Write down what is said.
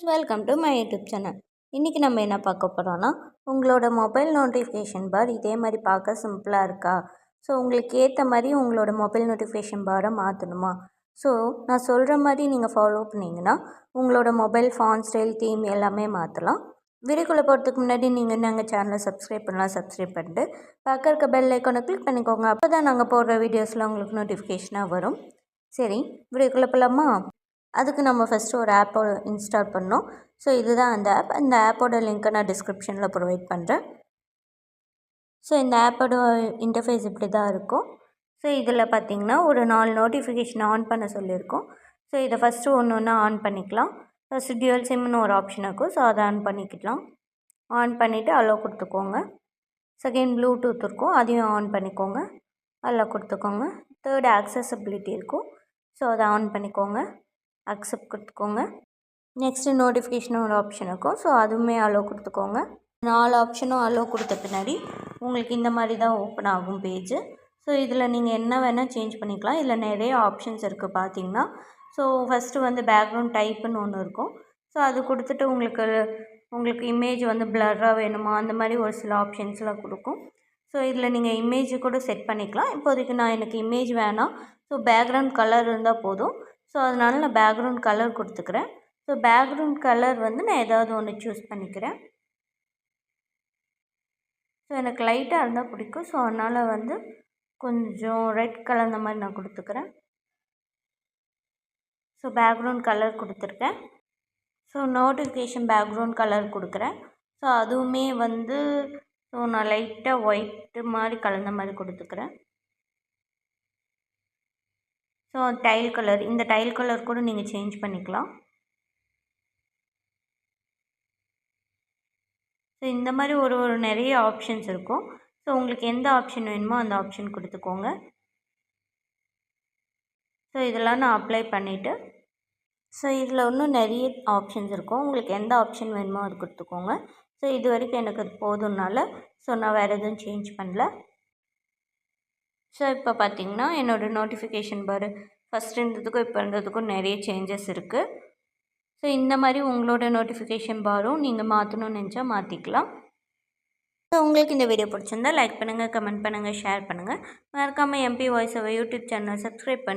Welcome to my YouTube channel. இன்றைக்கி நம்ம என்ன பார்க்க போகிறோன்னா, உங்களோட மொபைல் நோட்டிஃபிகேஷன் பார் இதே மாதிரி பார்க்க சிம்பிளாக இருக்கா? ஸோ உங்களுக்கு ஏற்ற மாதிரி உங்களோட மொபைல் நோட்டிஃபிகேஷன் பாரை மாற்றணுமா? ஸோ நான் சொல்கிற மாதிரி நீங்கள் ஃபாலோ பண்ணிங்கன்னா உங்களோட மொபைல் ஃபான் ஸ்டைல் தீம் எல்லாமே மாற்றலாம். வீடியோக்குள்ளே போகிறதுக்கு முன்னாடி நீங்கள் நாங்கள் சேனலை சப்ஸ்கிரைப் பண்ணலாம். சப்ஸ்கிரைப் பண்ணிட்டு பக்கம் இருக்க பெல் ஐக்கானை கிளிக் பண்ணிக்கோங்க. அப்போ தான் நாங்கள் போடுற வீடியோஸ்லாம் உங்களுக்கு நோட்டிஃபிகேஷனாக வரும். சரி, வீடியோக்குள்ளே போகலாமா? அதுக்கு நம்ம ஃபஸ்ட்டு ஒரு ஆப்பை இன்ஸ்டால் பண்ணோம். ஸோ இதுதான் அந்த ஆப். இந்த ஆப்போட லிங்க்கை நான் டிஸ்கிரிப்ஷனில் ப்ரொவைட் பண்ணுறேன். ஸோ இந்த ஆப்போட இன்டர்ஃபேஸ் இப்படி தான் இருக்கும். ஸோ இதில் பார்த்திங்கன்னா ஒரு 4 நோட்டிஃபிகேஷன் ஆன் பண்ண சொல்லியிருக்கோம். ஸோ இதை ஃபஸ்ட்டு ஒன்று ஒன்றா ஆன் பண்ணிக்கலாம். ஃபஸ்ட்டு டியூவல் சிம்னு ஒரு ஆப்ஷன் இருக்கும். ஸோ அதை ஆன் பண்ணிக்கலாம். ஆன் பண்ணிவிட்டு அலோவ் கொடுத்துக்கோங்க. செகண்ட் ப்ளூடூத் இருக்கும், அதையும் ஆன் பண்ணிக்கோங்க. அலோவ் கொடுத்துக்கோங்க. தேர்ட் ஆக்சஸபிலிட்டி இருக்கும். ஸோ அதை ஆன் பண்ணிக்கோங்க. அக்செப்ட் கொடுத்துக்கோங்க. நெக்ஸ்ட்டு நோட்டிஃபிகேஷன் ஒரு ஆப்ஷன் இருக்கும். ஸோ அதுவுமே அலோவ் கொடுத்துக்கோங்க. 4 ஆப்ஷனும் அலோவ் கொடுத்த பின்னாடி உங்களுக்கு இந்த மாதிரி தான் ஓப்பன் ஆகும் பேஜு. ஸோ இதில் நீங்கள் என்ன வேணால் சேஞ்ச் பண்ணிக்கலாம். இதில் நிறைய ஆப்ஷன்ஸ் இருக்குது பார்த்தீங்கன்னா. ஸோ ஃபஸ்ட்டு வந்து பேக்ரவுண்ட் டைப்புன்னு ஒன்று இருக்கும். ஸோ அது கொடுத்துட்டு உங்களுக்கு இமேஜ் வந்து பிளர்ராக வேணுமா அந்த மாதிரி ஒரு சில ஆப்ஷன்ஸ்லாம் கொடுக்கும். ஸோ இதில் நீங்கள் இமேஜ் கூட செட் பண்ணிக்கலாம். இப்போதைக்கு எனக்கு இமேஜ் வேணாம், ஸோ பேக்ரவுண்ட் கலர் இருந்தால் போதும். ஸோ அதனால் நான் பேக்ரவுண்ட் கலர் கொடுத்துக்கிறேன். ஸோ பேக்ரவுண்ட் கலர் வந்து நான் ஏதாவது ஒன்று சூஸ் பண்ணிக்கிறேன். ஸோ எனக்கு லைட்டாக இருந்தால் பிடிக்கும். ஸோ அதனால் வந்து கொஞ்சம் ரெட் கலர் அந்த மாதிரி நான் கொடுத்துக்கிறேன். ஸோ பேக்ரவுண்ட் கலர் கொடுத்துருக்கேன். ஸோ நோட்டிஃபிகேஷன் பேக்ரவுண்ட் கலர் கொடுக்குறேன். ஸோ அதுவுமே வந்து ஸோ நான் லைட்டாக ஒயிட்டு மாதிரி கலந்த மாதிரி கொடுத்துக்கிறேன். ஸோ டைல் கலர், இந்த டைல் கலர் கூட நீங்கள் சேஞ்ச் பண்ணிக்கலாம். ஸோ இந்த மாதிரி ஒரு நிறைய ஆப்ஷன்ஸ் இருக்கும். ஸோ உங்களுக்கு எந்த ஆப்ஷன் வேணுமோ அந்த ஆப்ஷன் கொடுத்துக்கோங்க. ஸோ இதெல்லாம் நான் அப்ளை பண்ணிவிட்டு ஸோ இதில் இன்னும் நிறைய ஆப்ஷன்ஸ் இருக்கும். உங்களுக்கு எந்த ஆப்ஷன் வேணுமோ அது கொடுத்துக்கோங்க. ஸோ இது வரைக்கும் எனக்கு அது போதும்னால ஸோ நான் வேறு எதுவும் சேஞ்ச் பண்ணல. ஸோ இப்போ பார்த்திங்கன்னா என்னோடய நோட்டிஃபிகேஷன் பார் ஃபஸ்ட் இருந்ததுக்கும் இப்போ இருந்ததுக்கும் நிறைய சேஞ்சஸ் இருக்குது. ஸோ இந்த மாதிரி உங்களோட நோட்டிஃபிகேஷன் பாரும் நீங்கள் மாற்றணும்னு நினச்சா மாற்றிக்கலாம். ஸோ உங்களுக்கு இந்த வீடியோ பிடிச்சிருந்தா லைக் பண்ணுங்கள், கமெண்ட் பண்ணுங்கள், ஷேர் பண்ணுங்கள். மறக்காமல் MP voice over YouTube channel subscribe பண்ணி